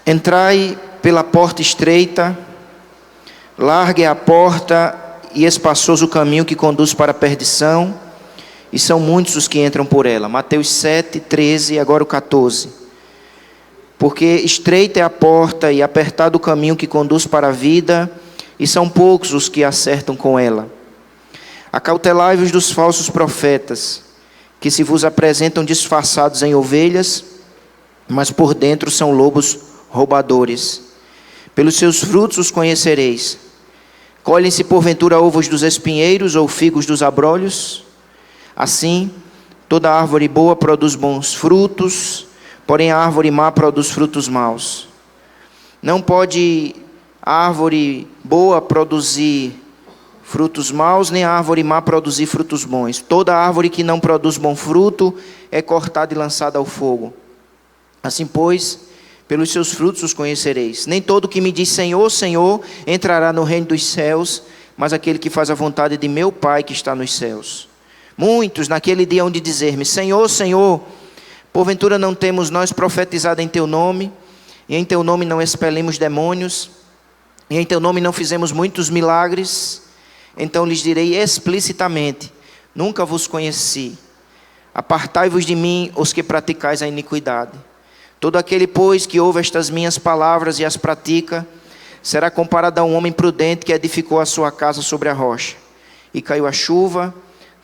Entrai pela porta estreita, larga é a porta e espaçoso o caminho que conduz para a perdição, e são muitos os que entram por ela. Mateus 7, 13 e agora o 14. Porque estreita é a porta e apertado o caminho que conduz para a vida, e são poucos os que acertam com ela. Acautelai-vos dos falsos profetas, que se vos apresentam disfarçados em ovelhas, mas por dentro são lobos roubadores. Pelos seus frutos os conhecereis. Colhem-se porventura uvas dos espinheiros ou figos dos abrolhos? Assim, toda árvore boa produz bons frutos, porém a árvore má produz frutos maus. Não pode a árvore boa produzir frutos maus, nem a árvore má produzir frutos bons. Toda árvore que não produz bom fruto é cortada e lançada ao fogo. Assim, pois, pelos seus frutos os conhecereis. Nem todo que me diz Senhor, Senhor, entrará no reino dos céus, mas aquele que faz a vontade de meu Pai que está nos céus. Muitos naquele dia hão de dizer-me, Senhor, Senhor, porventura não temos nós profetizado em teu nome, e em teu nome não expelimos demônios, e em teu nome não fizemos muitos milagres? Então lhes direi explicitamente, nunca vos conheci. Apartai-vos de mim, os que praticais a iniquidade. Todo aquele, pois, que ouve estas minhas palavras e as pratica, será comparado a um homem prudente que edificou a sua casa sobre a rocha. E caiu a chuva,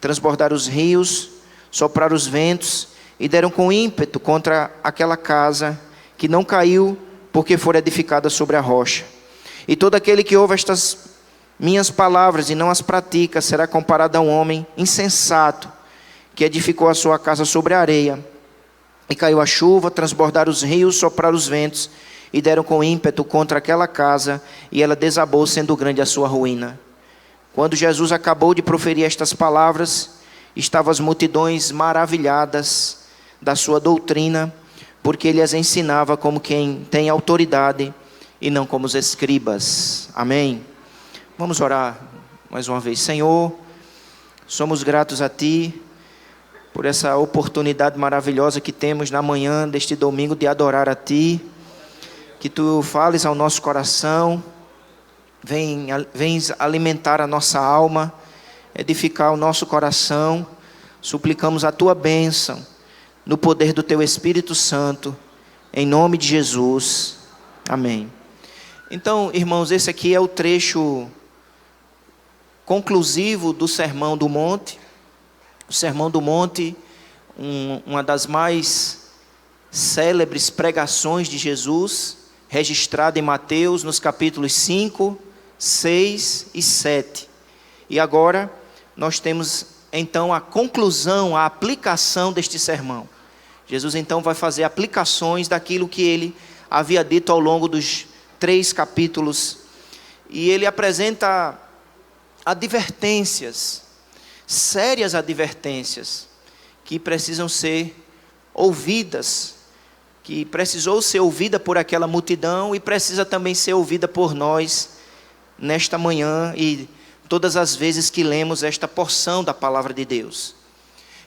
transbordaram os rios, sopraram os ventos, e deram com ímpeto contra aquela casa, que não caiu, porque fora edificada sobre a rocha. E todo aquele que ouve estas minhas palavras e não as pratica, será comparado a um homem insensato, que edificou a sua casa sobre a areia. E caiu a chuva, transbordaram os rios, sopraram os ventos, e deram com ímpeto contra aquela casa, e ela desabou, sendo grande a sua ruína. Quando Jesus acabou de proferir estas palavras, estavam as multidões maravilhadas da sua doutrina, porque ele as ensinava como quem tem autoridade, e não como os escribas. Amém? Vamos orar mais uma vez. Senhor, somos gratos a Ti, por essa oportunidade maravilhosa que temos na manhã deste domingo de adorar a Ti, que Tu fales ao nosso coração, vens alimentar a nossa alma, edificar o nosso coração. Suplicamos a Tua bênção, no poder do Teu Espírito Santo, em nome de Jesus, amém. Então, irmãos, esse aqui é o trecho conclusivo do Sermão do Monte. O Sermão do Monte, uma das mais célebres pregações de Jesus, registrada em Mateus, nos capítulos 5, 6 e 7. E agora, nós temos então a conclusão, a aplicação deste sermão. Jesus então vai fazer aplicações daquilo que ele havia dito ao longo dos 3 capítulos. E ele apresenta advertências, sérias advertências, que precisam ser ouvidas, que precisou ser ouvida por aquela multidão e precisa também ser ouvida por nós nesta manhã e todas as vezes que lemos esta porção da palavra de Deus.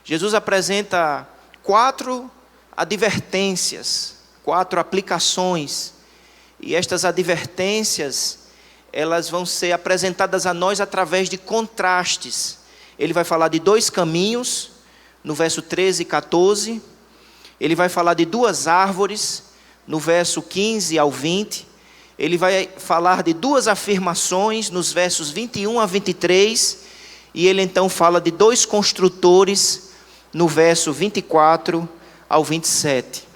Jesus apresenta 4 advertências, 4 aplicações, e estas advertências, elas vão ser apresentadas a nós através de contrastes. Ele vai falar de 2 caminhos, no verso 13 e 14. Ele vai falar de 2 árvores, no verso 15 ao 20. Ele vai falar de 2 afirmações, nos versos 21 a 23. E ele então fala de 2 construtores, no verso 24 ao 27.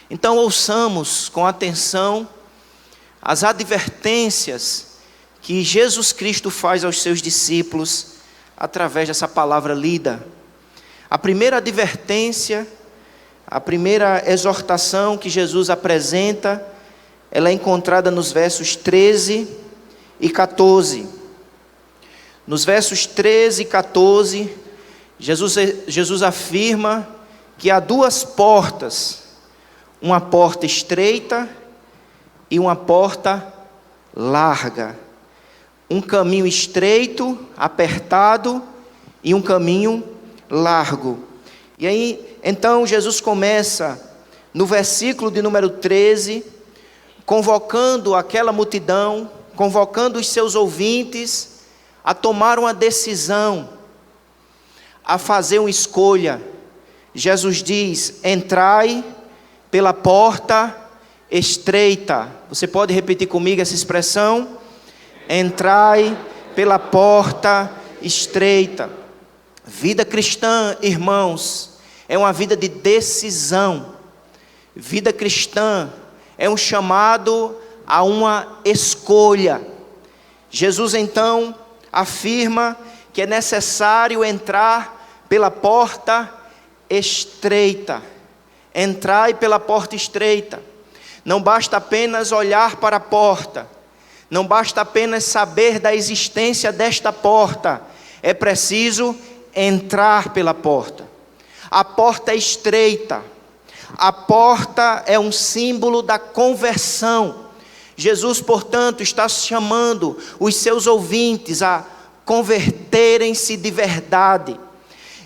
Então ouçamos com atenção as advertências que Jesus Cristo faz aos seus discípulos através dessa palavra lida. A primeira advertência, a primeira exortação que Jesus apresenta, ela é encontrada nos versos 13 e 14. Nos versos 13 e 14, Jesus afirma que há 2 portas, uma porta estreita e uma porta larga. Um caminho estreito, apertado, e um caminho largo. E aí, então, Jesus começa no versículo de número 13, convocando aquela multidão, convocando os seus ouvintes a tomar uma decisão, a fazer uma escolha. Jesus diz: entrai pela porta estreita. Você pode repetir comigo essa expressão? Entrai pela porta estreita. Vida cristã, irmãos, é uma vida de decisão. Vida cristã é um chamado a uma escolha. Jesus então afirma que é necessário entrar pela porta estreita. Entrai pela porta estreita. Não basta apenas olhar para a porta, não basta apenas saber da existência desta porta, é preciso entrar pela porta. A porta é estreita. A porta é um símbolo da conversão. Jesus, portanto, está chamando os seus ouvintes a converterem-se de verdade.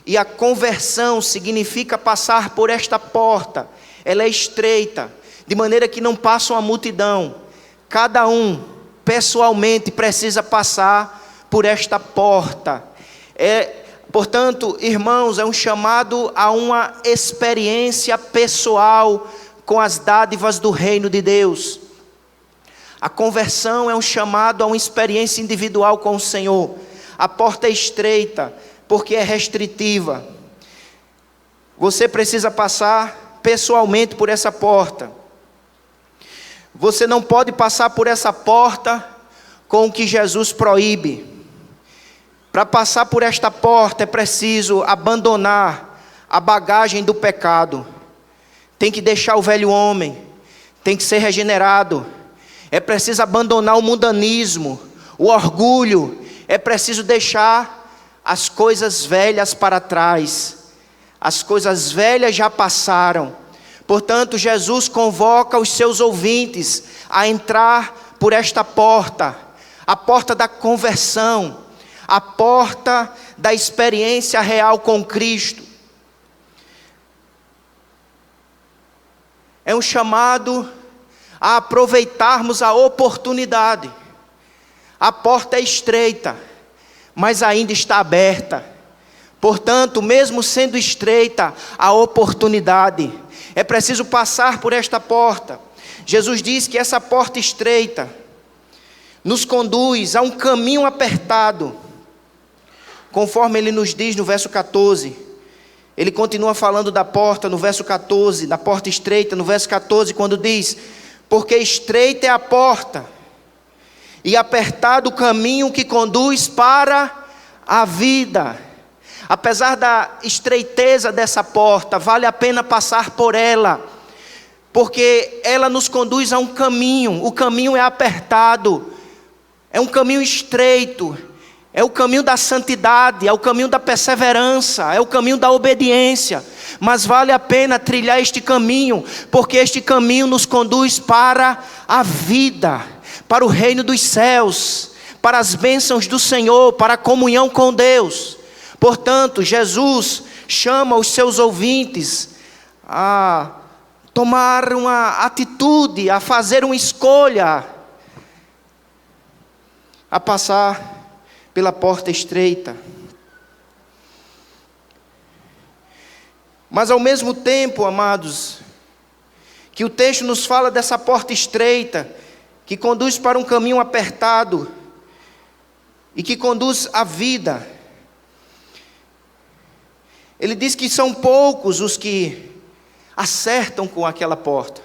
E a conversão significa passar por esta porta. Ela é estreita, de maneira que não passa uma multidão. Cada um, pessoalmente, precisa passar por esta porta. Portanto, irmãos, é um chamado a uma experiência pessoal com as dádivas do reino de Deus. A conversão é um chamado a uma experiência individual com o Senhor. A porta é estreita, porque é restritiva. Você precisa passar pessoalmente por essa porta. Você não pode passar por essa porta com o que Jesus proíbe. Para passar por esta porta é preciso abandonar a bagagem do pecado. Tem que deixar o velho homem, tem que ser regenerado. É preciso abandonar o mundanismo, o orgulho. É preciso deixar as coisas velhas para trás. As coisas velhas já passaram. Portanto, Jesus convoca os seus ouvintes a entrar por esta porta, a porta da conversão, a porta da experiência real com Cristo. É um chamado a aproveitarmos a oportunidade. A porta é estreita, mas ainda está aberta. Portanto, mesmo sendo estreita, a oportunidade. É preciso passar por esta porta. Jesus diz que essa porta estreita nos conduz a um caminho apertado. Conforme ele nos diz no verso 14, ele continua falando da porta no verso 14, da porta estreita no verso 14, quando diz: porque estreita é a porta, e apertado o caminho que conduz para a vida. Apesar da estreiteza dessa porta, vale a pena passar por ela, porque ela nos conduz a um caminho. O caminho é apertado, é um caminho estreito, é o caminho da santidade, é o caminho da perseverança, é o caminho da obediência. Mas vale a pena trilhar este caminho, porque este caminho nos conduz para a vida, para o reino dos céus, para as bênçãos do Senhor, para a comunhão com Deus. Portanto, Jesus chama os seus ouvintes a tomar uma atitude, a fazer uma escolha, a passar pela porta estreita. Mas ao mesmo tempo, amados, que o texto nos fala dessa porta estreita, que conduz para um caminho apertado, e que conduz à vida, ele diz que são poucos os que acertam com aquela porta.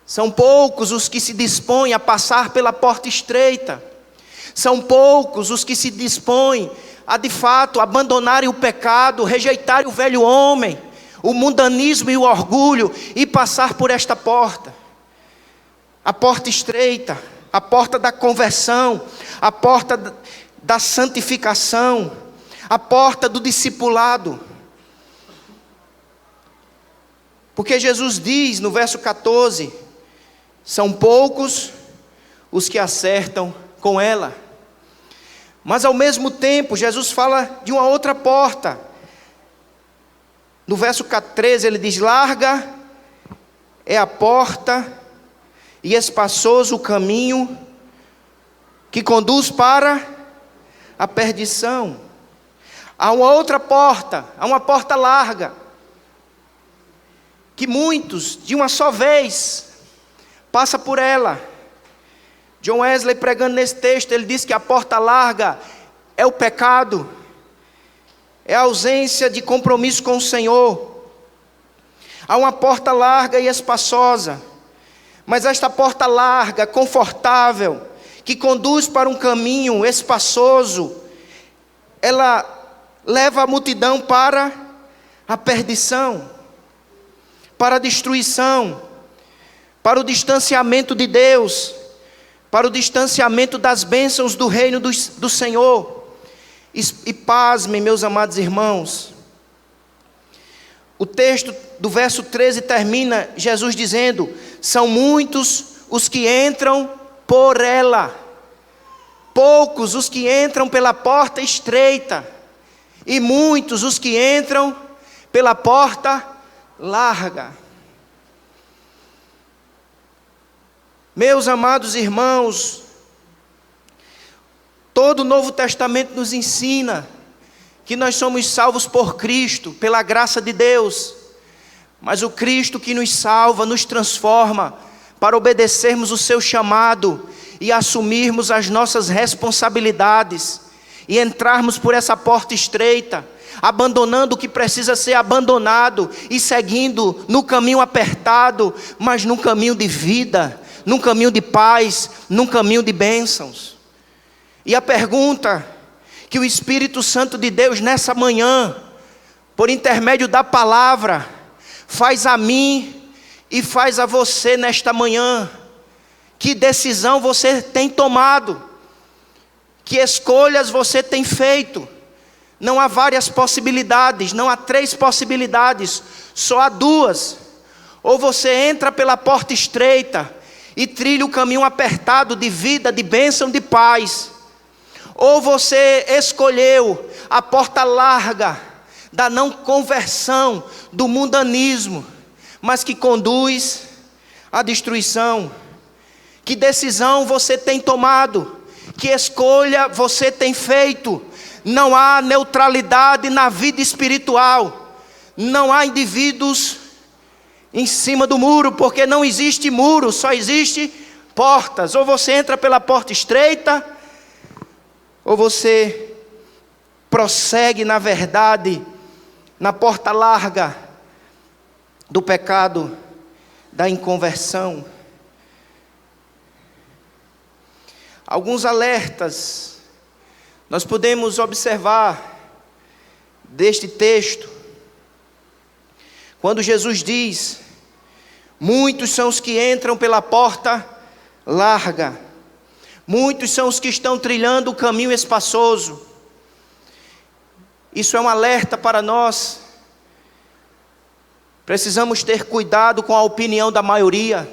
São poucos os que se dispõem a passar pela porta estreita. São poucos os que se dispõem a, de fato, abandonarem o pecado, rejeitarem o velho homem, o mundanismo e o orgulho, e passar por esta porta. A porta estreita, a porta da conversão, a porta da santificação, a porta do discipulado. Porque Jesus diz no verso 14, são poucos os que acertam com ela. Mas ao mesmo tempo, Jesus fala de uma outra porta. No verso 13 ele diz: larga é a porta e espaçoso o caminho que conduz para a perdição. Há uma outra porta, há uma porta larga, que muitos, de uma só vez, passam por ela. John Wesley, pregando nesse texto, ele diz que a porta larga é o pecado, é a ausência de compromisso com o Senhor. Há uma porta larga e espaçosa, mas esta porta larga, confortável, que conduz para um caminho espaçoso, ela leva a multidão para a perdição, para a destruição, para o distanciamento de Deus, para o distanciamento das bênçãos do reino do Senhor. E pasmem, meus amados irmãos, o texto do verso 13 termina Jesus dizendo: são muitos os que entram por ela, poucos os que entram pela porta estreita, e muitos os que entram pela porta larga. Meus amados irmãos, todo o Novo Testamento nos ensina que nós somos salvos por Cristo, pela graça de Deus, mas o Cristo que nos salva, nos transforma, para obedecermos o seu chamado e assumirmos as nossas responsabilidades, e entrarmos por essa porta estreita, abandonando o que precisa ser abandonado, e seguindo no caminho apertado, mas num caminho de vida, num caminho de paz, num caminho de bênçãos. E a pergunta que o Espírito Santo de Deus nessa manhã, por intermédio da palavra, faz a mim e faz a você nesta manhã: que decisão você tem tomado? Que escolhas você tem feito? Não há várias possibilidades, não há 3 possibilidades, só há 2. Ou você entra pela porta estreita e trilha o caminho apertado de vida, de bênção, de paz. Ou você escolheu a porta larga da não conversão, do mundanismo, mas que conduz à destruição. Que decisão você tem tomado? Que escolha você tem feito? Não há neutralidade na vida espiritual. Não há indivíduos em cima do muro, porque não existe muro, só existe portas. Ou você entra pela porta estreita, ou você prossegue na verdade, na porta larga do pecado, da inconversão. Alguns alertas nós podemos observar deste texto, quando Jesus diz: muitos são os que entram pela porta larga, muitos são os que estão trilhando o caminho espaçoso. Isso é um alerta para nós. Precisamos ter cuidado com a opinião da maioria.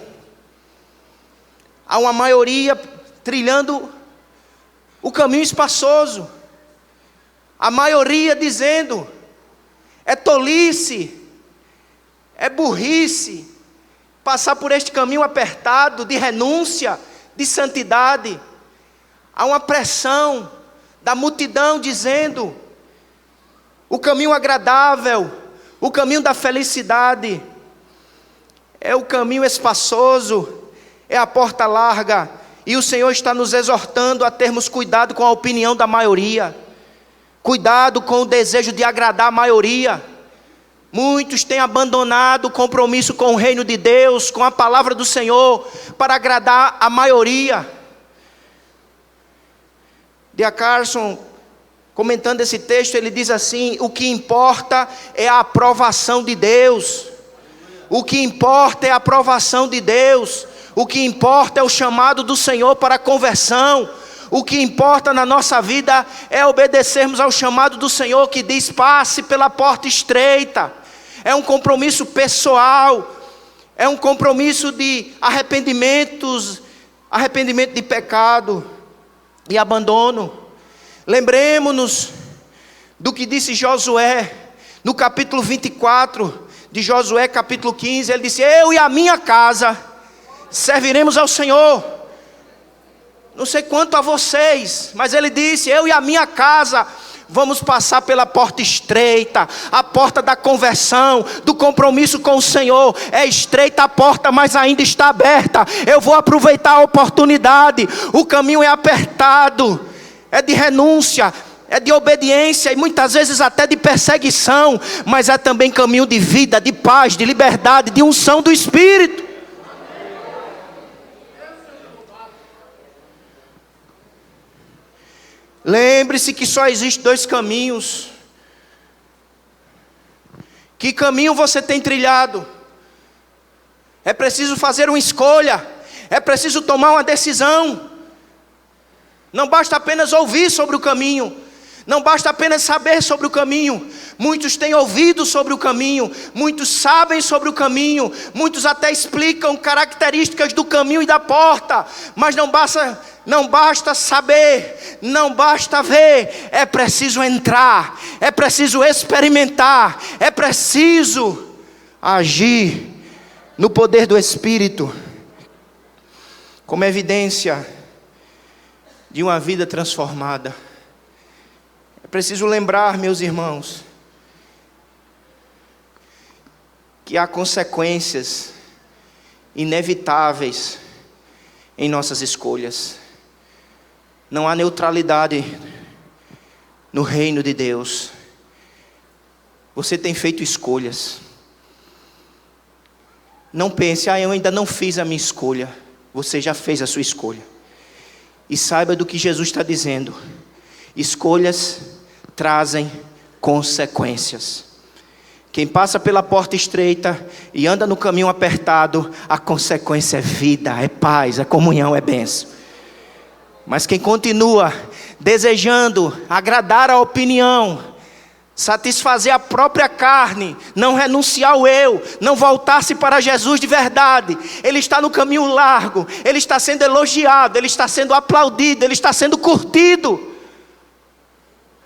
Há uma maioria trilhando o caminho espaçoso, a maioria dizendo: é tolice, é burrice passar por este caminho apertado de renúncia, de santidade. Há uma pressão da multidão dizendo: o caminho agradável, o caminho da felicidade, é o caminho espaçoso, é a porta larga. E o Senhor está nos exortando a termos cuidado com a opinião da maioria, cuidado com o desejo de agradar a maioria. Muitos têm abandonado o compromisso com o reino de Deus, com a palavra do Senhor, para agradar a maioria. D.A. Carson, comentando esse texto, ele diz assim: o que importa é a aprovação de Deus. O que importa é a aprovação de Deus. O que importa é o chamado do Senhor para a conversão. O que importa na nossa vida é obedecermos ao chamado do Senhor que diz: passe pela porta estreita. É um compromisso pessoal, é um compromisso de arrependimento de pecado e abandono. Lembremos-nos do que disse Josué, no capítulo 24 de Josué, capítulo 15, ele disse: eu e a minha casa serviremos ao Senhor. Não sei quanto a vocês, mas ele disse: eu e a minha casa vamos passar pela porta estreita, a porta da conversão, do compromisso com o Senhor. É estreita a porta, mas ainda está aberta. Eu vou aproveitar a oportunidade. O caminho é apertado, é de renúncia, é de obediência e muitas vezes até de perseguição, mas é também caminho de vida, de paz, de liberdade, de unção do Espírito. Lembre-se que só existe 2 caminhos. Que caminho você tem trilhado? É preciso fazer uma escolha, é preciso tomar uma decisão. Não basta apenas ouvir sobre o caminho, não basta apenas saber sobre o caminho. Muitos têm ouvido sobre o caminho, muitos sabem sobre o caminho, muitos até explicam características do caminho e da porta, mas não basta saber, não basta ver, é preciso entrar, é preciso experimentar, é preciso agir no poder do Espírito, como evidência de uma vida transformada. É preciso lembrar, meus irmãos, que há consequências inevitáveis em nossas escolhas. Não há neutralidade no reino de Deus. Você tem feito escolhas. Não pense: eu ainda não fiz a minha escolha. Você já fez a sua escolha. E saiba do que Jesus está dizendo: escolhas trazem consequências. Quem passa pela porta estreita e anda no caminho apertado, a consequência é vida, é paz, é comunhão, é bênção. Mas quem continua desejando agradar a opinião, satisfazer a própria carne, não renunciar ao eu, não voltar-se para Jesus de verdade, ele está no caminho largo, ele está sendo elogiado, ele está sendo aplaudido, ele está sendo curtido.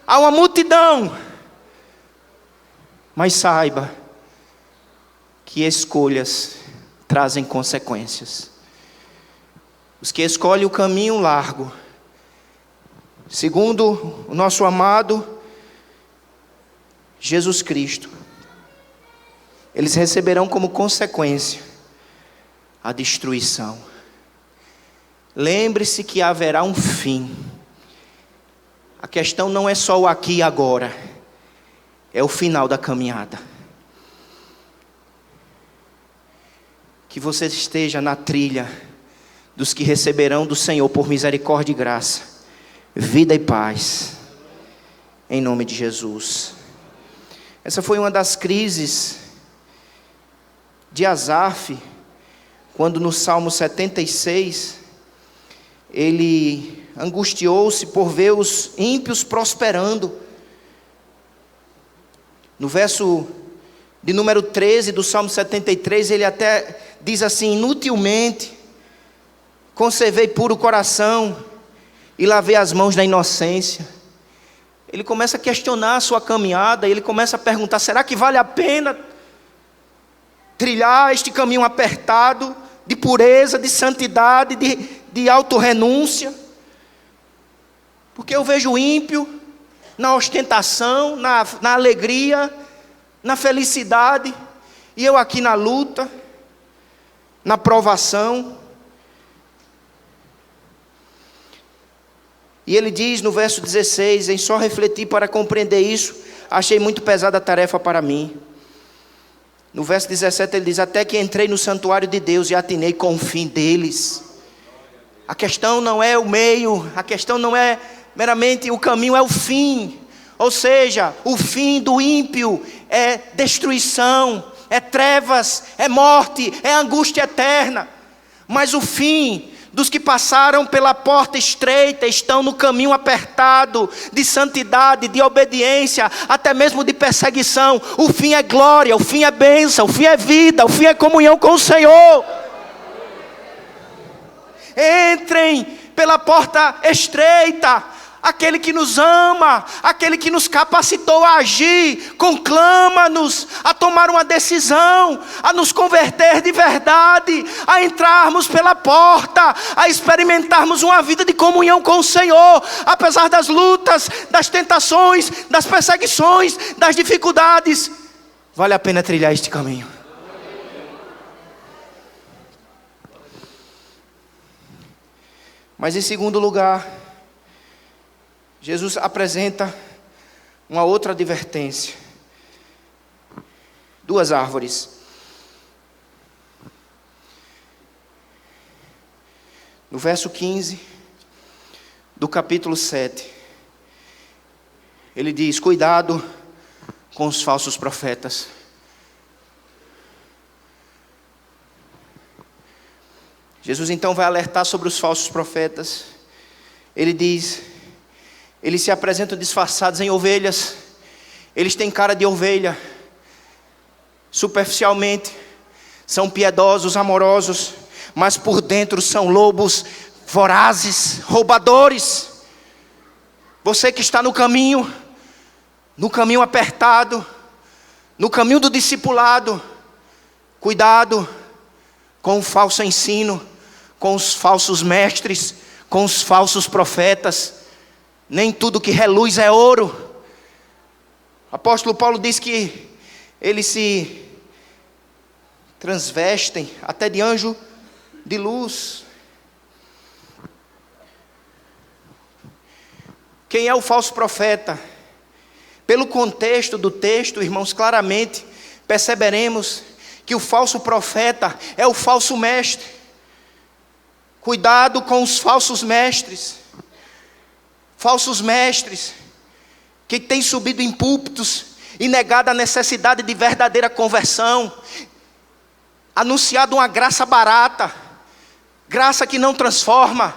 Há uma multidão. Mas saiba que escolhas trazem consequências. Os que escolhem o caminho largo, segundo o nosso amado Jesus Cristo, eles receberão como consequência a destruição. Lembre-se que haverá um fim. A questão não é só o aqui e agora, é o final da caminhada. Que você esteja na trilha dos que receberão do Senhor por misericórdia e graça, vida e paz, em nome de Jesus. Essa foi uma das crises de Asaf, quando no Salmo 76, ele angustiou-se por ver os ímpios prosperando. No verso de número 13 do Salmo 73, ele até diz assim: inutilmente conservei puro o coração e lavei as mãos na inocência. Ele começa a questionar a sua caminhada, ele começa a perguntar: será que vale a pena trilhar este caminho apertado, de pureza, de santidade, de autorrenúncia? Porque eu vejo o ímpio na ostentação, na alegria, na felicidade, e eu aqui na luta, na provação. E ele diz no verso 16: em só refletir para compreender isso, achei muito pesada a tarefa para mim. No verso 17 ele diz: até que entrei no santuário de Deus e atinei com o fim deles. A questão não é o meio, a questão não é meramente o caminho, é o fim. Ou seja, o fim do ímpio é destruição, é trevas, é morte, é angústia eterna. Mas o fim dos que passaram pela porta estreita, estão no caminho apertado, de santidade, de obediência, até mesmo de perseguição. O fim é glória, o fim é bênção, o fim é vida, o fim é comunhão com o Senhor. Entrem pela porta estreita. Aquele que nos ama, aquele que nos capacitou a agir, conclama-nos a tomar tomar uma decisão, a nos converter de verdade, a entrarmos pela porta, a experimentarmos uma vida de comunhão com o Senhor, apesar das lutas, das tentações, das perseguições, das dificuldades. Vale a pena trilhar este caminho. Mas em segundo lugar, Jesus apresenta uma outra advertência. 2 árvores. No verso 15 do capítulo 7, ele diz: cuidado com os falsos profetas. Jesus então vai alertar sobre os falsos profetas. Ele diz: eles se apresentam disfarçados em ovelhas, eles têm cara de ovelha, superficialmente são piedosos, amorosos, mas por dentro são lobos vorazes, roubadores. Você que está no caminho apertado, no caminho do discipulado, cuidado com o falso ensino, com os falsos mestres, com os falsos profetas. Nem tudo que reluz é ouro. O apóstolo Paulo diz que eles se transvestem até de anjo de luz. Quem é o falso profeta? Pelo contexto do texto, irmãos, claramente perceberemos que o falso profeta é o falso mestre. Cuidado com os falsos mestres. Falsos mestres que têm subido em púlpitos e negado a necessidade de verdadeira conversão, anunciado uma graça barata, graça que não transforma.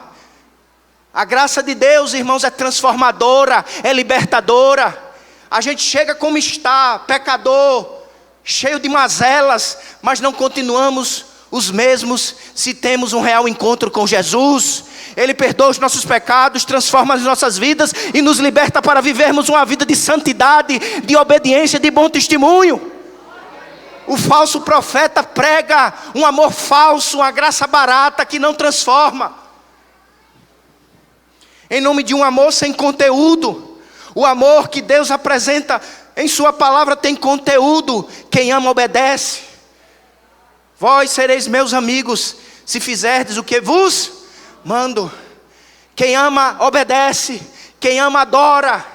A graça de Deus, irmãos, é transformadora, é libertadora. A gente chega como está, pecador, cheio de mazelas, mas não continuamos os mesmos se temos um real encontro com Jesus. Ele perdoa os nossos pecados, transforma as nossas vidas e nos liberta para vivermos uma vida de santidade, de obediência, de bom testemunho. O falso profeta prega um amor falso, uma graça barata que não transforma. Em nome de um amor sem conteúdo. O amor que Deus apresenta em sua palavra tem conteúdo. Quem ama obedece. Vós sereis meus amigos se fizerdes o que vos mando. Quem ama obedece. Quem ama adora.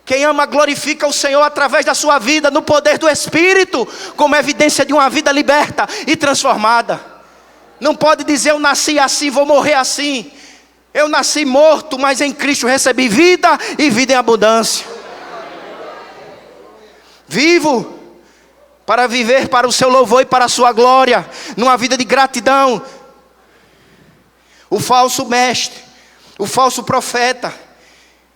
Quem ama glorifica o Senhor através da sua vida, no poder do Espírito, como evidência de uma vida liberta e transformada. Não pode dizer: eu nasci assim, vou morrer assim. Eu nasci morto, mas em Cristo recebi vida e vida em abundância. Vivo para viver para o seu louvor e para a sua glória, numa vida de gratidão. O falso mestre, o falso profeta,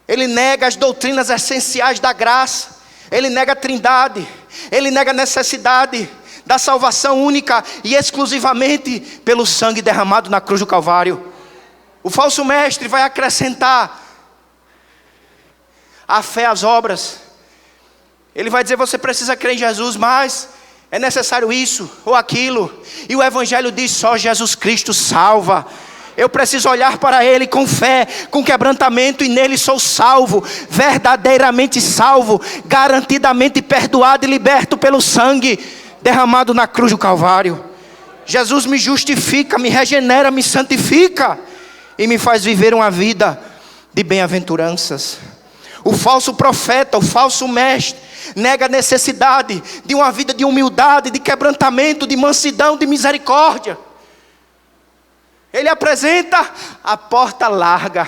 ele nega as doutrinas essenciais da graça. Ele nega a trindade. Ele nega a necessidade da salvação única e exclusivamente pelo sangue derramado na cruz do Calvário. O falso mestre vai acrescentar a fé às obras. Ele vai dizer: você precisa crer em Jesus, mas é necessário isso ou aquilo. E o Evangelho diz: só Jesus Cristo salva. Eu preciso olhar para Ele com fé, com quebrantamento, e nele sou salvo, verdadeiramente salvo, garantidamente perdoado e liberto pelo sangue derramado na cruz do Calvário. Jesus me justifica, me regenera, me santifica e me faz viver uma vida de bem-aventuranças. O falso profeta, o falso mestre, nega a necessidade de uma vida de humildade, de quebrantamento, de mansidão, de misericórdia. Ele apresenta a porta larga,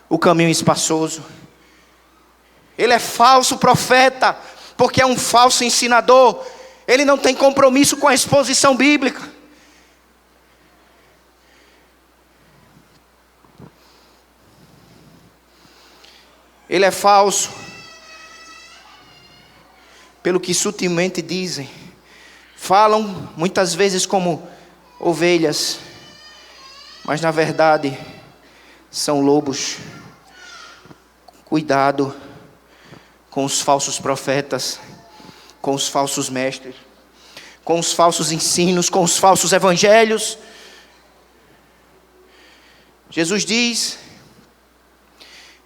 o caminho espaçoso. Ele é falso profeta, porque é um falso ensinador. Ele não tem compromisso com a exposição bíblica. Ele é falso pelo que sutilmente dizem. Falam muitas vezes como ovelhas, mas na verdade são lobos. Cuidado com os falsos profetas. com os falsos mestres, com os falsos ensinos, com os falsos evangelhos. Jesus diz,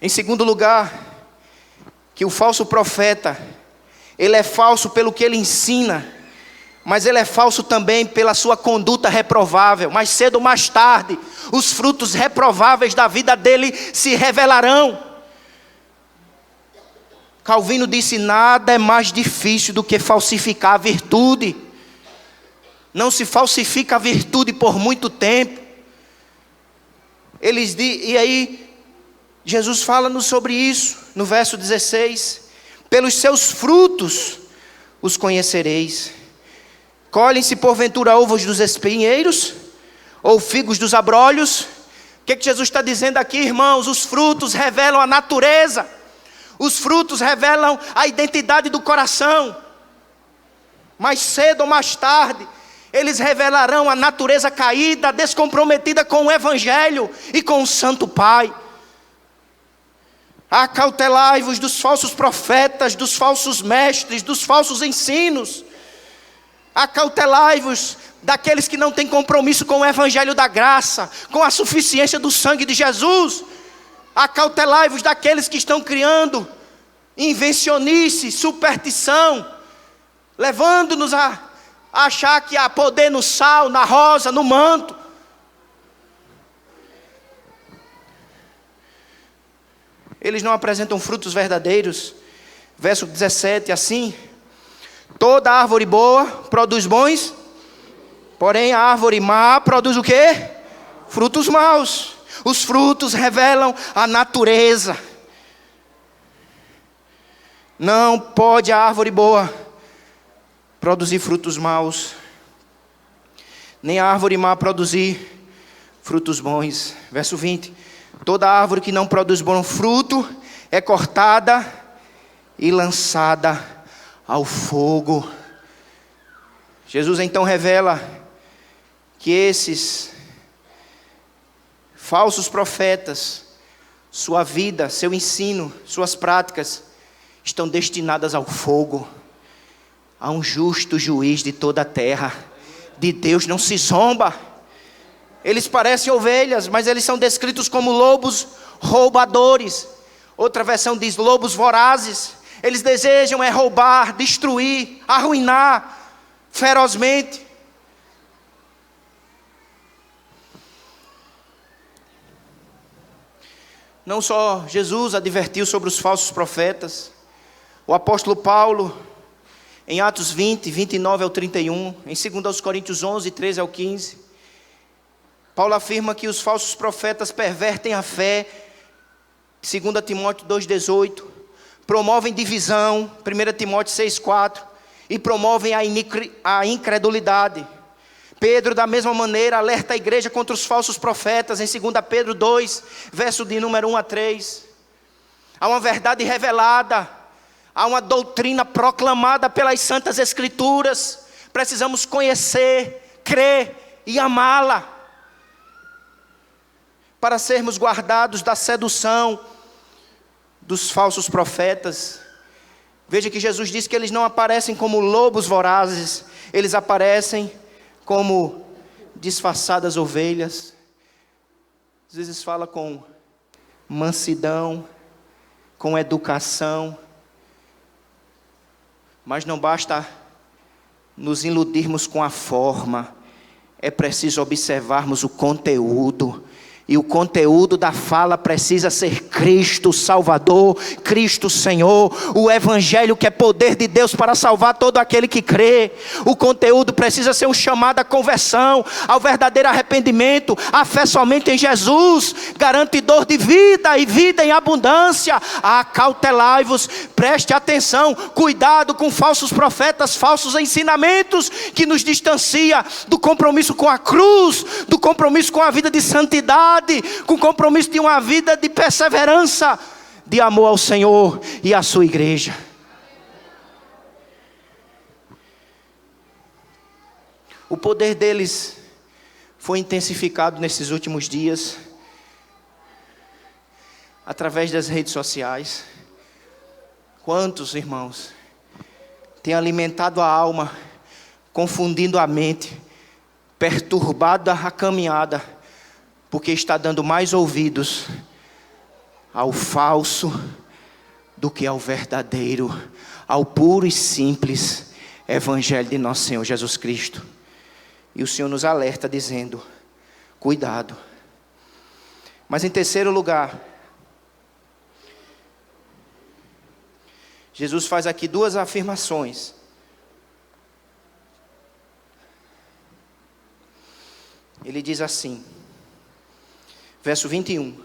em segundo lugar, que o falso profeta, ele é falso pelo que ele ensina, mas ele é falso também pela sua conduta reprovável. Mais cedo ou mais tarde, os frutos reprováveis da vida dele se revelarão. Calvino disse, nada é mais difícil do que falsificar a virtude. Não se falsifica a virtude por muito tempo. E aí, Jesus fala-nos sobre isso, no verso 16. Pelos seus frutos os conhecereis. Colhem-se porventura uvas dos espinheiros, ou figos dos abrolhos? O que Jesus está dizendo aqui, irmãos? Os frutos revelam a natureza. Os frutos revelam a identidade do coração. Mais cedo ou mais tarde, eles revelarão a natureza caída, descomprometida com o Evangelho e com o Santo Pai. Acautelai-vos dos falsos profetas, dos falsos mestres, dos falsos ensinos. Acautelai-vos daqueles que não têm compromisso com o Evangelho da graça, com a suficiência do sangue de Jesus. Acautelai-vos daqueles que estão criando invencionice, superstição, levando-nos a achar que há poder no sal, na rosa, no manto. Eles não apresentam frutos verdadeiros. Verso 17, assim: toda árvore boa produz bons, porém a árvore má produz o quê? Frutos maus. Os frutos revelam a natureza. Não pode a árvore boa produzir frutos maus, nem a árvore má produzir frutos bons. Verso 20: toda árvore que não produz bom fruto é cortada e lançada ao fogo. Jesus então revela que esses falsos profetas, sua vida, seu ensino, suas práticas, estão destinadas ao fogo, a um justo juiz de toda a terra. De Deus não se zomba. Eles parecem ovelhas, mas eles são descritos como lobos roubadores. Outra versão diz lobos vorazes. Eles desejam roubar, destruir, arruinar ferozmente. Não só Jesus advertiu sobre os falsos profetas. O apóstolo Paulo, em Atos 20, 29 ao 31, em 2 Coríntios 11, 13 ao 15, Paulo afirma que os falsos profetas pervertem a fé. 2 Timóteo 2,18, promovem divisão. 1 Timóteo 6,4, e promovem a incredulidade. Pedro, da mesma maneira, alerta a igreja contra os falsos profetas, em 2 Pedro 2, verso de número 1 a 3. Há uma verdade revelada, há uma doutrina proclamada pelas Santas Escrituras. Precisamos conhecer, crer e amá-la, para sermos guardados da sedução dos falsos profetas. Veja que Jesus disse que eles não aparecem como lobos vorazes, eles aparecem como disfarçadas ovelhas. Às vezes fala com mansidão, com educação, mas não basta nos iludirmos com a forma, é preciso observarmos o conteúdo. E o conteúdo da fala precisa ser Cristo Salvador, Cristo Senhor, o Evangelho que é poder de Deus para salvar todo aquele que crê. O conteúdo precisa ser um chamado à conversão, ao verdadeiro arrependimento. A fé somente em Jesus, garantidor de vida e vida em abundância. Acautelai-vos, preste atenção, cuidado com falsos profetas, falsos ensinamentos que nos distancia do compromisso com a cruz, do compromisso com a vida de santidade, com o compromisso de uma vida de perseverança, de amor ao Senhor e à sua igreja. O poder deles foi intensificado nesses últimos dias, através das redes sociais. Quantos irmãos tem alimentado a alma, confundindo a mente, perturbado a caminhada, porque está dando mais ouvidos ao falso do que ao verdadeiro, ao puro e simples Evangelho de nosso Senhor Jesus Cristo. E o Senhor nos alerta dizendo: cuidado. Mas em terceiro lugar, Jesus faz aqui duas afirmações. Ele diz assim, verso 21: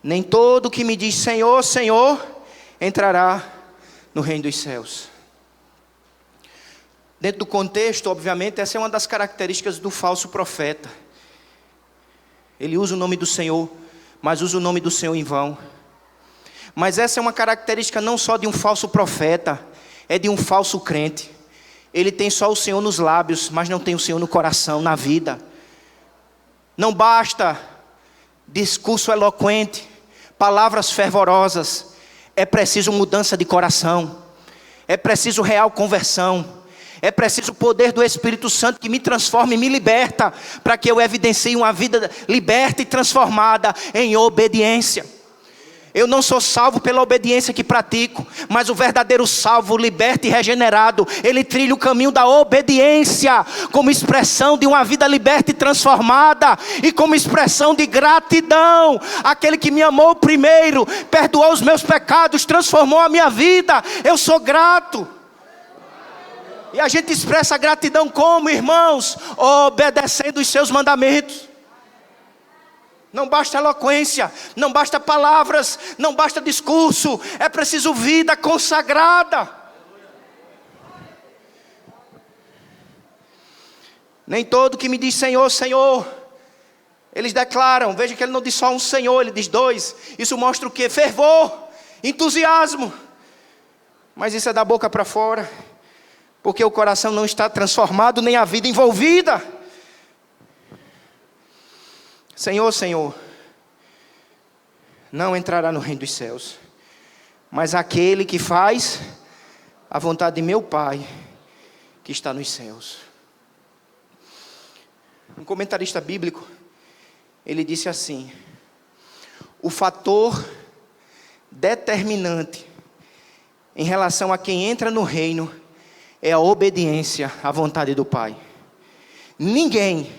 nem todo que me diz Senhor, Senhor, entrará no reino dos céus. Dentro do contexto, obviamente, essa é uma das características do falso profeta. Ele usa o nome do Senhor, mas usa o nome do Senhor em vão. Mas essa é uma característica não só de um falso profeta, é de um falso crente. Ele tem só o Senhor nos lábios, mas não tem o Senhor no coração, na vida. Não basta discurso eloquente, palavras fervorosas. É preciso mudança de coração. É preciso real conversão. É preciso o poder do Espírito Santo que me transforma e me liberta, para que eu evidencie uma vida liberta e transformada em obediência. Eu não sou salvo pela obediência que pratico, mas o verdadeiro salvo, liberto e regenerado, ele trilha o caminho da obediência, como expressão de uma vida liberta e transformada, e como expressão de gratidão. Aquele que me amou primeiro, perdoou os meus pecados, transformou a minha vida, eu sou grato. E a gente expressa a gratidão como, irmãos? Obedecendo os seus mandamentos. Não basta eloquência, não basta palavras, não basta discurso, é preciso vida consagrada. Nem todo que me diz Senhor, Senhor, eles declaram. Veja que ele não diz só um Senhor, ele diz dois. Isso mostra o quê? Fervor, entusiasmo. Mas isso é da boca para fora, porque o coração não está transformado, nem a vida envolvida. Senhor, Senhor, não entrará no reino dos céus, mas aquele que faz a vontade de meu Pai, que está nos céus. Um comentarista bíblico, ele disse assim: o fator determinante em relação a quem entra no reino é a obediência à vontade do Pai. Ninguém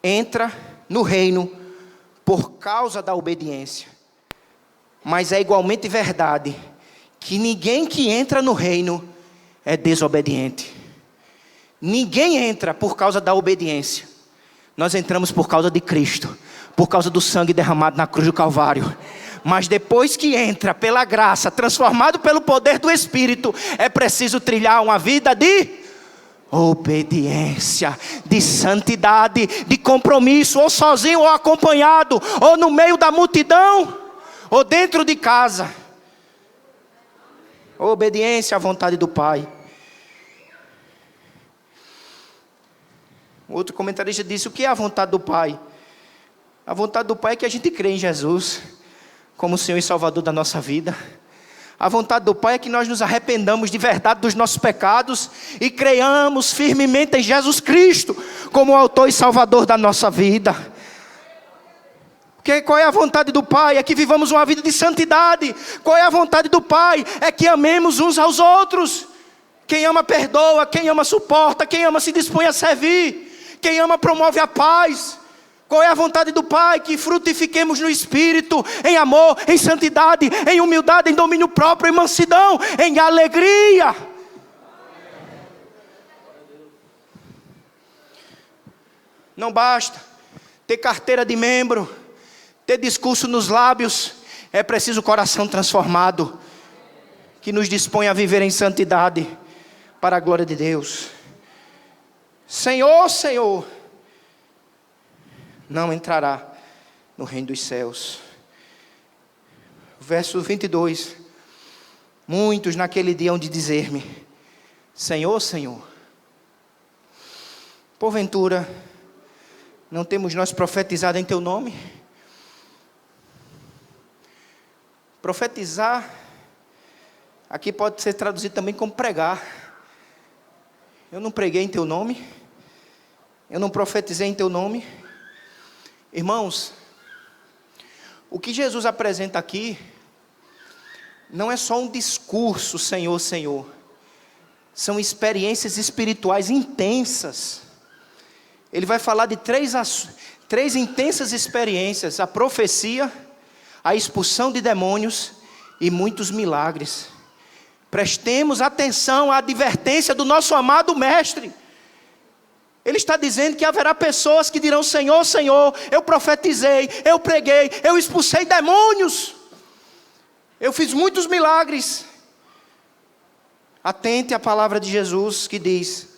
entra no reino por causa da obediência, mas é igualmente verdade que ninguém que entra no reino é desobediente. Ninguém entra por causa da obediência. Nós entramos por causa de Cristo, por causa do sangue derramado na cruz do Calvário. Mas depois que entra pela graça, transformado pelo poder do Espírito, é preciso trilhar uma vida de obediência, de santidade, de compromisso, ou sozinho ou acompanhado, ou no meio da multidão, ou dentro de casa. Obediência à vontade do Pai. Outro comentarista disse: o que é a vontade do Pai? A vontade do Pai é que a gente crê em Jesus como Senhor e Salvador da nossa vida. A vontade do Pai é que nós nos arrependamos de verdade dos nossos pecados e creiamos firmemente em Jesus Cristo como o autor e salvador da nossa vida. Qual é a vontade do Pai? É que vivamos uma vida de santidade. Qual é a vontade do Pai? É que amemos uns aos outros. Quem ama perdoa, quem ama suporta, quem ama se dispõe a servir, quem ama promove a paz. Qual é a vontade do Pai? Que frutifiquemos no Espírito, em amor, em santidade, em humildade, em domínio próprio, em mansidão, em alegria. Não basta ter carteira de membro, ter discurso nos lábios. É preciso coração transformado, que nos dispõe a viver em santidade, para a glória de Deus. Senhor, Senhor, não entrará no reino dos céus. Verso 22. Muitos naquele dia hão de dizer-me: Senhor, Senhor, porventura não temos nós profetizado em teu nome? Profetizar Aqui pode ser traduzido também como pregar. Eu não preguei em teu nome, eu não profetizei em teu nome. Irmãos, o que Jesus apresenta aqui não é só um discurso, Senhor, Senhor. São experiências espirituais intensas. Ele vai falar de três intensas experiências: a profecia, a expulsão de demônios e muitos milagres. Prestemos atenção à advertência do nosso amado Mestre. Ele está dizendo que haverá pessoas que dirão: Senhor, Senhor, eu profetizei, eu preguei, eu expulsei demônios, eu fiz muitos milagres. Atente à palavra de Jesus que diz,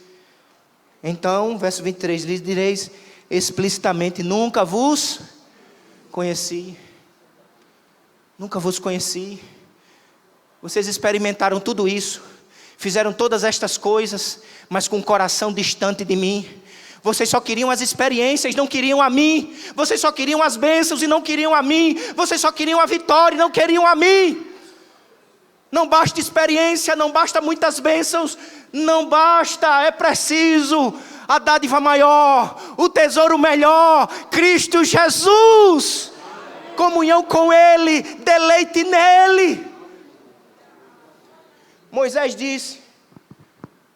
então, verso 23, lhes direis explicitamente: nunca vos conheci. Nunca vos conheci. Vocês experimentaram tudo isso, fizeram todas estas coisas, mas com o coração distante de mim. Vocês só queriam as experiências, não queriam a mim. Vocês só queriam as bênçãos e não queriam a mim. Vocês só queriam a vitória e não queriam a mim. Não basta experiência, não basta muitas bênçãos, não basta, é preciso a dádiva maior, o tesouro melhor, Cristo Jesus. Comunhão com Ele, deleite nele. Moisés disse,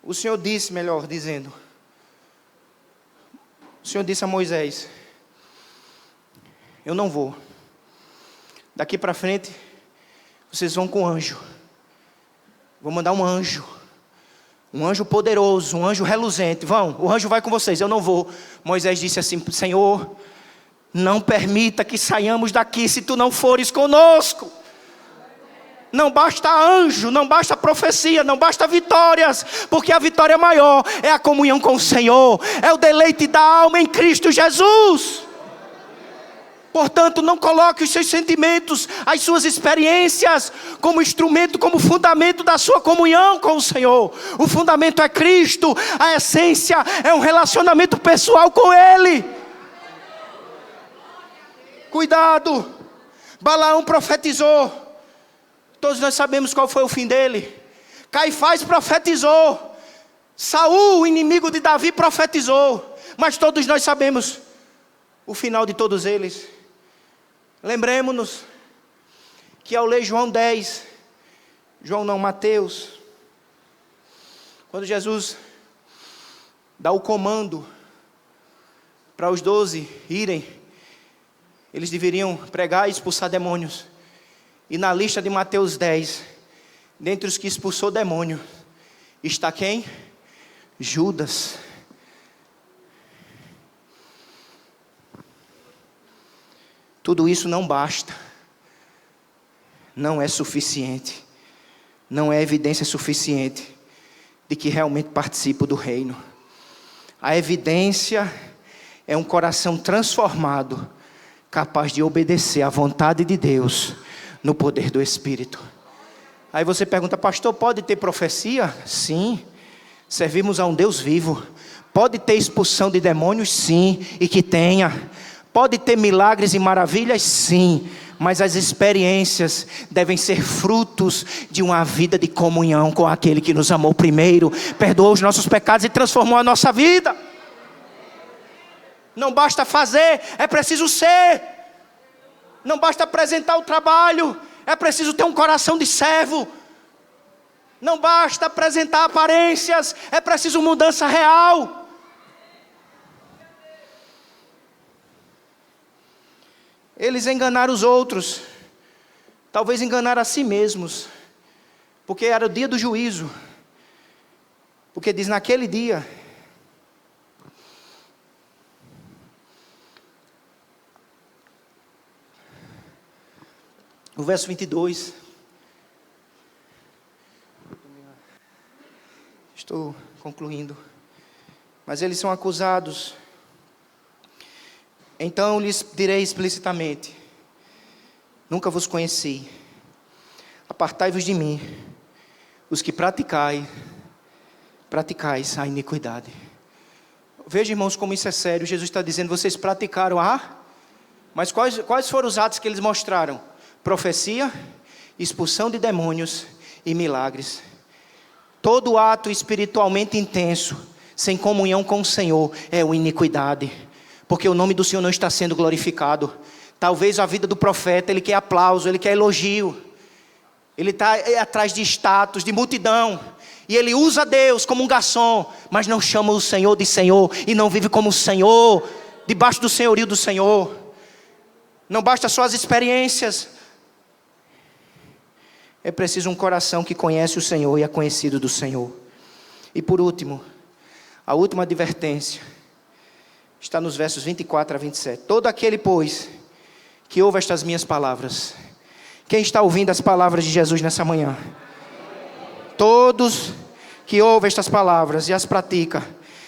o Senhor disse, melhor dizendo, o Senhor disse a Moisés: eu não vou, daqui para frente vocês vão com anjo. Vou mandar um anjo poderoso, um anjo reluzente. Vão, o anjo vai com vocês, eu não vou. Moisés disse assim: Senhor, não permita que saiamos daqui se tu não fores conosco. Não basta anjo, não basta profecia, não basta vitórias, porque a vitória maior é a comunhão com o Senhor, é o deleite da alma em Cristo Jesus. Portanto, não coloque os seus sentimentos, as suas experiências como instrumento, como fundamento da sua comunhão com o Senhor. O fundamento é Cristo, a essência é um relacionamento pessoal com Ele. Cuidado, Balaão profetizou. Todos nós sabemos qual foi o fim dele. Caifás profetizou. Saul, o inimigo de Davi, profetizou. Mas todos nós sabemos o final de todos eles. Lembremos-nos que ao ler Mateus, quando Jesus dá o comando para os 12 irem, eles deveriam pregar e expulsar demônios. E na lista de Mateus 10, dentre os que expulsou demônio, está quem? Judas. Tudo isso não basta, não é suficiente, não é evidência suficiente de que realmente participo do reino. A evidência é um coração transformado, capaz de obedecer à vontade de Deus, no poder do Espírito. Aí você pergunta: pastor, pode ter profecia? Sim, servimos a um Deus vivo. Pode ter expulsão de demônios? Sim, e que tenha. Pode ter milagres e maravilhas? Sim, mas as experiências devem ser frutos de uma vida de comunhão com aquele que nos amou primeiro, perdoou os nossos pecados e transformou a nossa vida. Não basta fazer, é preciso ser. Não basta apresentar o trabalho, é preciso ter um coração de servo. Não basta apresentar aparências, é preciso mudança real. Eles enganaram os outros, talvez enganaram a si mesmos, porque era o dia do juízo. Porque diz: naquele dia, o verso 22, estou concluindo, mas eles são acusados. Então lhes direi explicitamente: nunca vos conheci, apartai-vos de mim, os que praticais a iniquidade. Veja, irmãos, como isso é sério. Jesus está dizendo: vocês praticaram mas quais foram os atos que eles mostraram? Profecia, expulsão de demônios e milagres. Todo ato espiritualmente intenso, sem comunhão com o Senhor, é uma iniquidade, porque o nome do Senhor não está sendo glorificado. Talvez a vida do profeta, ele quer aplauso, ele quer elogio, ele está atrás de status, de multidão, e ele usa Deus como um garçom, mas não chama o Senhor de Senhor, e não vive como o Senhor, debaixo do senhorio do Senhor. Não basta só as experiências, é preciso um coração que conhece o Senhor e é conhecido do Senhor. E por último, a última advertência está nos versos 24 a 27. Todo aquele, pois, que ouve estas minhas palavras. Quem está ouvindo as palavras de Jesus nessa manhã? Todos que ouvem estas palavras e as pratica,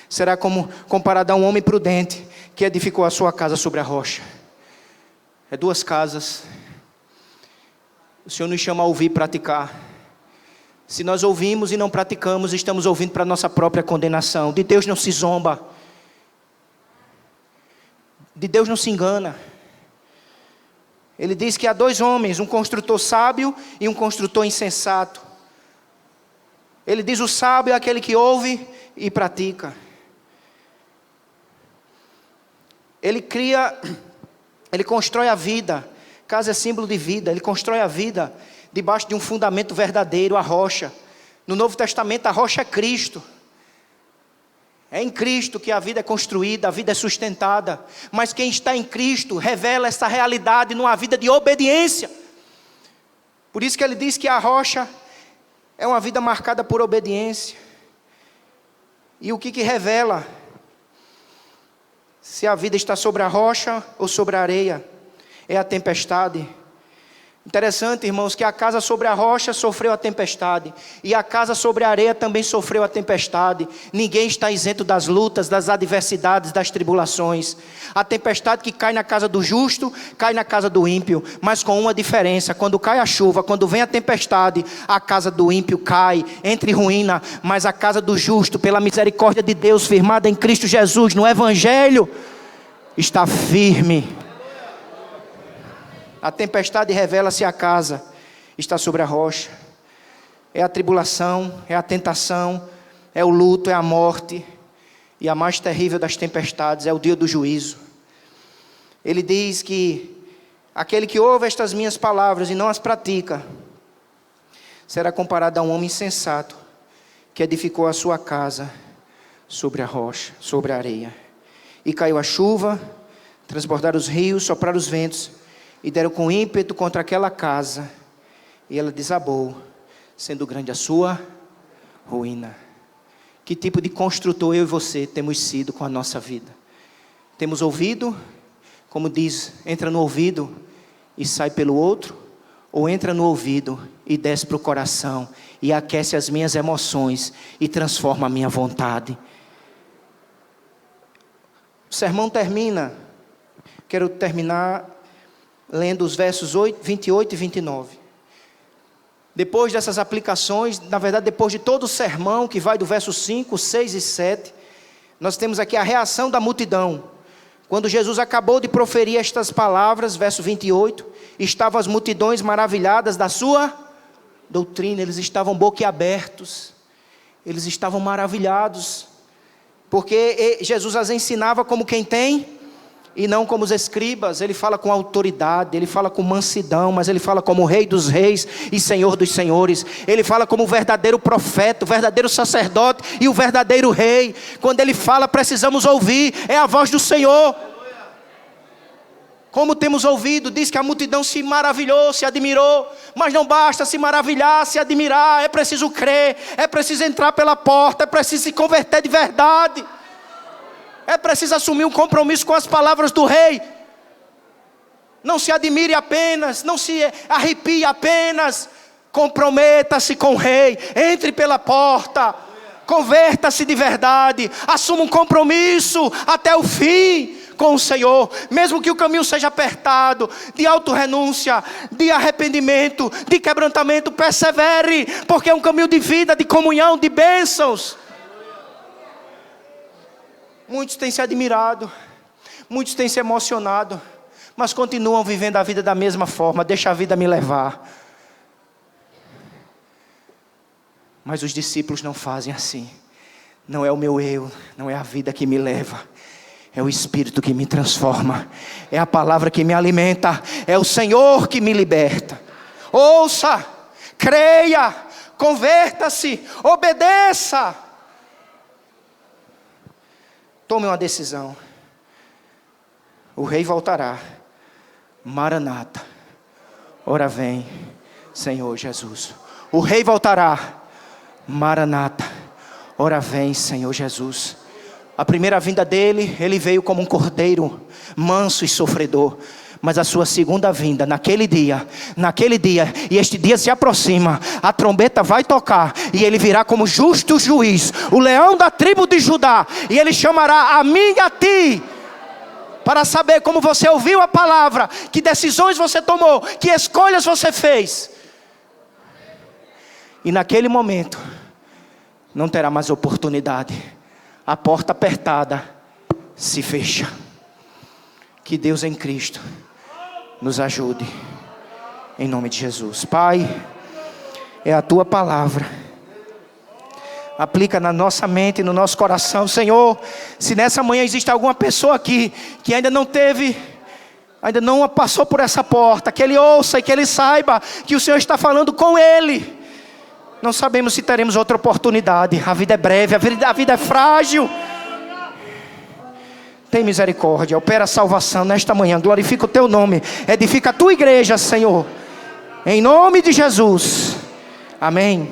será como comparado a um homem prudente que edificou a sua casa sobre a rocha. É duas casas. O Senhor nos chama a ouvir e praticar. Se nós ouvimos e não praticamos, estamos ouvindo para a nossa própria condenação. De Deus não se zomba. De Deus não se engana. Ele diz que há dois homens, um construtor sábio e um construtor insensato. Ele diz: o sábio é aquele que ouve e pratica. Ele constrói a vida. Casa é símbolo de vida. Ele constrói a vida debaixo de um fundamento verdadeiro, a rocha. No Novo Testamento a rocha é Cristo. É em Cristo que a vida é construída, a vida é sustentada. Mas quem está em Cristo revela essa realidade numa vida de obediência. Por isso que ele diz que a rocha é uma vida marcada por obediência. E o que revela se a vida está sobre a rocha ou sobre a areia? É a tempestade. Interessante, irmãos, que a casa sobre a rocha sofreu a tempestade, e a casa sobre a areia também sofreu a tempestade. Ninguém está isento das lutas, das adversidades, das tribulações. A tempestade que cai na casa do justo, cai na casa do ímpio, mas com uma diferença: quando cai a chuva, quando vem a tempestade, a casa do ímpio cai, entra em ruína, mas a casa do justo, pela misericórdia de Deus, firmada em Cristo Jesus, no Evangelho, está firme. A tempestade revela se a casa está sobre a rocha. É a tribulação, é a tentação, é o luto, é a morte. E a mais terrível das tempestades é o dia do juízo. Ele diz que aquele que ouve estas minhas palavras e não as pratica, será comparado a um homem insensato que edificou a sua casa sobre a rocha, sobre a areia. E caiu a chuva, transbordaram os rios, sopraram os ventos, e deram com ímpeto contra aquela casa, e ela desabou, sendo grande a sua ruína. Que tipo de construtor eu e você temos sido com a nossa vida? Temos ouvido, como diz, entra no ouvido e sai pelo outro, ou entra no ouvido e desce para o coração, e aquece as minhas emoções, e transforma a minha vontade? O sermão termina, quero terminar lendo os versos 28 e 29. Depois dessas aplicações, na verdade depois de todo o sermão, que vai do verso 5, 6 e 7, nós temos aqui a reação da multidão. Quando Jesus acabou de proferir estas palavras, verso 28, estavam as multidões maravilhadas da sua doutrina. Eles estavam boquiabertos, eles estavam maravilhados, porque Jesus as ensinava como quem tem, e não como os escribas. Ele fala com autoridade, ele fala com mansidão, mas ele fala como o Rei dos Reis e Senhor dos Senhores. Ele fala como o verdadeiro profeta, o verdadeiro sacerdote e o verdadeiro rei. Quando ele fala, precisamos ouvir, é a voz do Senhor. Como temos ouvido, diz que a multidão se maravilhou, se admirou, mas não basta se maravilhar, se admirar, é preciso crer, é preciso entrar pela porta, é preciso se converter de verdade. É preciso assumir um compromisso com as palavras do rei. Não se admire apenas, não se arrepie apenas. Comprometa-se com o rei. Entre pela porta. Converta-se de verdade. Assuma um compromisso até o fim com o Senhor. Mesmo que o caminho seja apertado, de autorrenúncia, de arrependimento, de quebrantamento, persevere. Porque é um caminho de vida, de comunhão, de bênçãos. Muitos têm se admirado, muitos têm se emocionado, mas continuam vivendo a vida da mesma forma. Deixa a vida me levar. Mas os discípulos não fazem assim. Não é o meu eu, não é a vida que me leva. É o Espírito que me transforma. É a palavra que me alimenta. É o Senhor que me liberta. Ouça, creia, converta-se, obedeça. Tome uma decisão. O Rei voltará. Maranata. Ora vem, Senhor Jesus. O Rei voltará. Maranata. Ora vem, Senhor Jesus. A primeira vinda dele, ele veio como um cordeiro, manso e sofredor. Mas a sua segunda vinda, naquele dia, e este dia se aproxima, a trombeta vai tocar, e ele virá como justo juiz, o leão da tribo de Judá, e ele chamará a mim e a ti, para saber como você ouviu a palavra, que decisões você tomou, que escolhas você fez. E naquele momento, não terá mais oportunidade. A porta apertada se fecha. Que Deus em Cristo nos ajude. Em nome de Jesus. Pai, é a Tua palavra. Aplica na nossa mente, no nosso coração. Senhor, se nessa manhã existe alguma pessoa aqui que ainda não passou por essa porta, que ele ouça e que ele saiba que o Senhor está falando com ele. Não sabemos se teremos outra oportunidade. A vida é breve, a vida é frágil. Tem misericórdia, opera a salvação nesta manhã. Glorifica o Teu nome. Edifica a Tua igreja, Senhor. Em nome de Jesus. Amém.